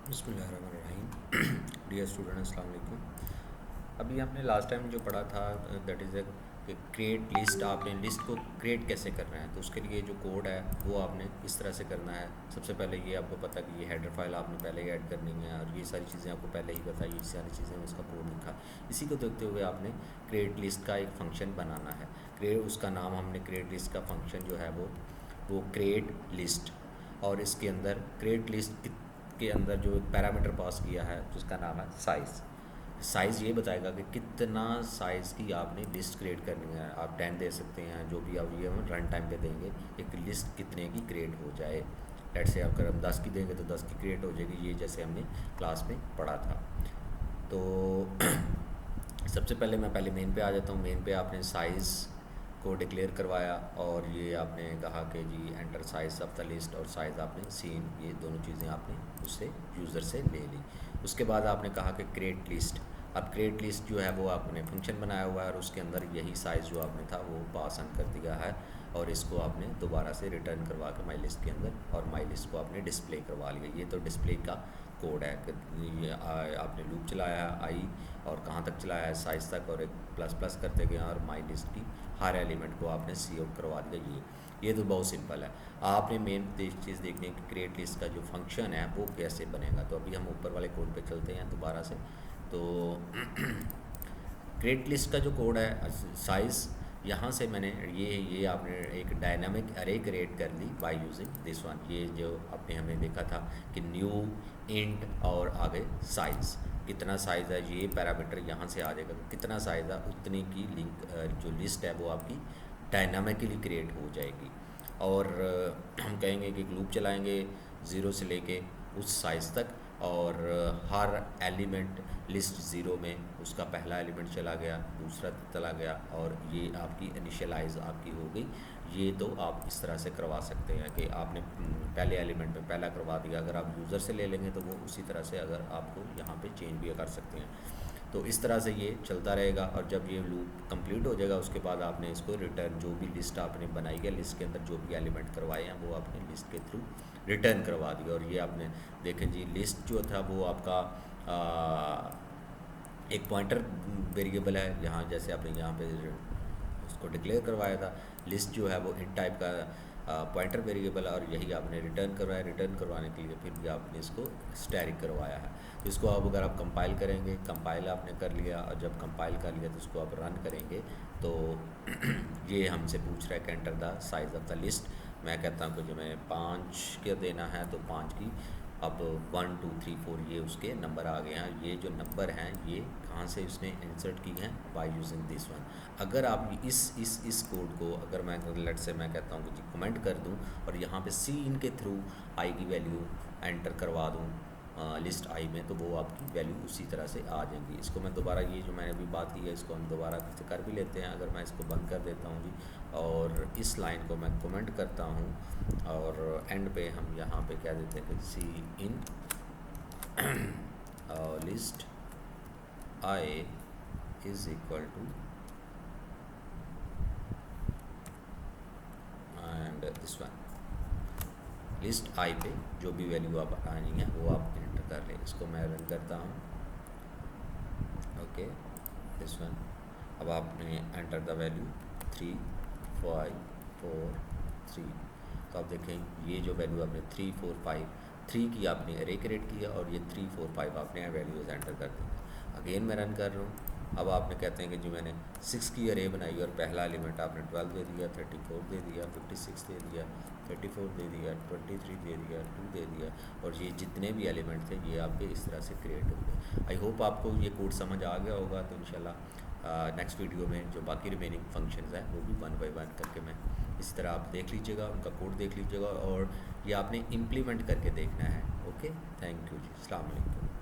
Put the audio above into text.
बिस्मिल्लाहिर्रहमानिर्रहीम। Dear student, अस्सलाम वालेकुम। अभी आपने लास्ट टाइम जो पढ़ा था दैट इज़ कि क्रिएट लिस्ट, आपने लिस्ट को क्रिएट कैसे करना है। तो उसके लिए जो कोड है वो आपने इस तरह से करना है। सबसे पहले ये आपको पता कि ये हेडर फाइल आपने पहले ही ऐड करनी है और ये सारी चीज़ें आपको पहले ही पता, ये सारी चीज़ें उसका कोड लिखा। इसी को देखते हुए आपने क्रिएट लिस्ट का एक फंक्शन बनाना है। क्रिएट, उसका नाम हमने क्रिएट लिस्ट का फंक्शन जो है वो क्रिएट लिस्ट, और इसके अंदर क्रिएट लिस्ट के अंदर जो पैरामीटर पास किया है जिसका नाम है साइज़। साइज़ ये बताएगा कि कितना साइज़ की आपने लिस्ट क्रिएट करनी है। आप 10 दे सकते हैं, जो भी आप ये हम रन टाइम पे देंगे एक लिस्ट कितने की क्रिएट हो जाए। लेट से अगर हम 10 की देंगे तो 10 की क्रिएट हो जाएगी, ये जैसे हमने क्लास में पढ़ा था। तो सबसे पहले मैं मेन पे आ जाता हूँ। मेन पे आपने साइज़ को डिक्लेयर करवाया और ये आपने कहा कि जी enter size of the list, और साइज़ आपने सीन, ये दोनों चीज़ें आपने उससे यूज़र से ले ली। उसके बाद आपने कहा कि क्रिएट लिस्ट। अब क्रिएट लिस्ट जो है वो आपने फंक्शन बनाया हुआ है और उसके अंदर यही साइज़ जो आपने था वो पास ऑन कर दिया है, और इसको आपने दोबारा से रिटर्न करवा के माई लिस्ट के अंदर और माई लिस्ट को आपने डिस्प्ले करवा लिया। ये तो डिस्प्ले का कोड है कि ये आपने लूप चलाया है आई, और कहाँ तक चलाया है साइज़ तक, और एक प्लस प्लस करते गए और माई लिस्ट की हर एलिमेंट को आपने सी आउट करवा दिया। ये तो बहुत सिंपल है। आपने मेन चीज़ देखनी है कि क्रिएट लिस्ट का जो फंक्शन है वो कैसे बनेगा। तो अभी हम ऊपर वाले कोड पे चलते हैं दोबारा से। तो क्रिएट लिस्ट का जो कोड है साइज़, यहाँ से मैंने ये आपने एक डायनामिक अरे क्रिएट कर ली बाय यूजिंग दिस वन। ये जो आपने हमें देखा था कि न्यू इंट और आगे साइज़, कितना साइज़ है ये पैरामीटर यहाँ से आ जाएगा। कितना साइज़ है उतनी की लिंक जो लिस्ट है वो आपकी डायनामिकली क्रिएट हो जाएगी। और हम कहेंगे कि लूप चलाएंगे ज़ीरो से लेके उस साइज़ तक, और हर एलिमेंट लिस्ट ज़ीरो में उसका पहला एलिमेंट चला गया, दूसरा चला गया, और ये आपकी इनिशियलाइज आपकी हो गई। ये तो आप इस तरह से करवा सकते हैं कि आपने पहले एलिमेंट में पहला करवा दिया। अगर आप यूज़र से ले लेंगे तो वो उसी तरह से अगर आपको यहाँ पे चेंज भी कर सकते हैं। तो इस तरह से ये चलता रहेगा, और जब ये लूप कंप्लीट हो जाएगा उसके बाद आपने इसको रिटर्न, जो भी लिस्ट आपने बनाई है लिस्ट के अंदर जो भी एलिमेंट करवाए हैं वो आपने लिस्ट के थ्रू रिटर्न करवा दिया। और ये आपने देखें जी, लिस्ट जो था वो आपका एक पॉइंटर वेरिएबल है। यहाँ जैसे आपने यहाँ पे उसको डिक्लेयर करवाया था, लिस्ट जो है वो इन टाइप का पॉइंटर वेरिएबल है, और यही आपने रिटर्न करवाया। रिटर्न करवाने के लिए फिर भी आपने इसको स्टैटिक करवाया है। तो इसको अब अगर आप कंपाइल करेंगे, कंपाइल आपने कर लिया, और जब कंपाइल कर लिया तो इसको आप रन करेंगे तो ये हमसे पूछ रहा है कि enter the size of the list. मैं कहता हूँ कि जो मैं 5 के देना है तो 5 की, अब 1 2 3 4 ये उसके नंबर आ गए हैं। ये जो नंबर हैं ये कहाँ से उसने इंसर्ट की हैं, बाय यूजिंग दिस वन। अगर आप इस कोड को अगर मैं लेट से मैं कहता हूँ कि जी कमेंट कर दूँ और यहाँ पे सी इन के थ्रू आई की वैल्यू एंटर करवा दूँ लिस्ट आई में, तो वो आपकी वैल्यू उसी तरह से आ जाएंगी। इसको मैं दोबारा, ये जो मैंने अभी बात की है इसको हम दोबारा कर भी लेते हैं। अगर मैं इसको बंद कर देता हूँ जी, और इस लाइन को मैं कमेंट करता हूँ, और एंड पे हम यहाँ पे क्या देते हैं कि see in list I is equal to and this one. List I पे जो भी वैल्यू आप आनी है वो आप एंटर कर लें। इसको मैं रन करता हूँ। Okay, this one. अब आपने एंटर द वैल्यू 3 5 4 3। तो आप देखें ये जो वैल्यू आपने 3 4 5 3 की आपने अरे क्रिएट किया, और ये 3 4 5 आपने वैल्यूज़ एंटर कर दी। अगेन मैं रन कर रहा हूँ। अब आपने कहते हैं कि जो मैंने 6 की अरे बनाई और पहला एलिमेंट आपने 12 दे दिया, 34 दे दिया, 56 दे दिया, 34 दे दिया, 23 दे दिया, 2 दे दिया, और ये जितने भी एलिमेंट थे ये आपके इस तरह से क्रिएट हो गए। आई होप आपको ये कोड समझ आ गया होगा। तो इंशाल्लाह नेक्स्ट वीडियो में जो बाकी रिमेनिंग फंक्शंस हैं वो भी 1 बाय 1 करके मैं इस तरह आप देख लीजिएगा, उनका कोड देख लीजिएगा, और ये आपने इम्प्लीमेंट करके देखना है। ओके, थैंक यू जी, अस्सलाम वालेकुम।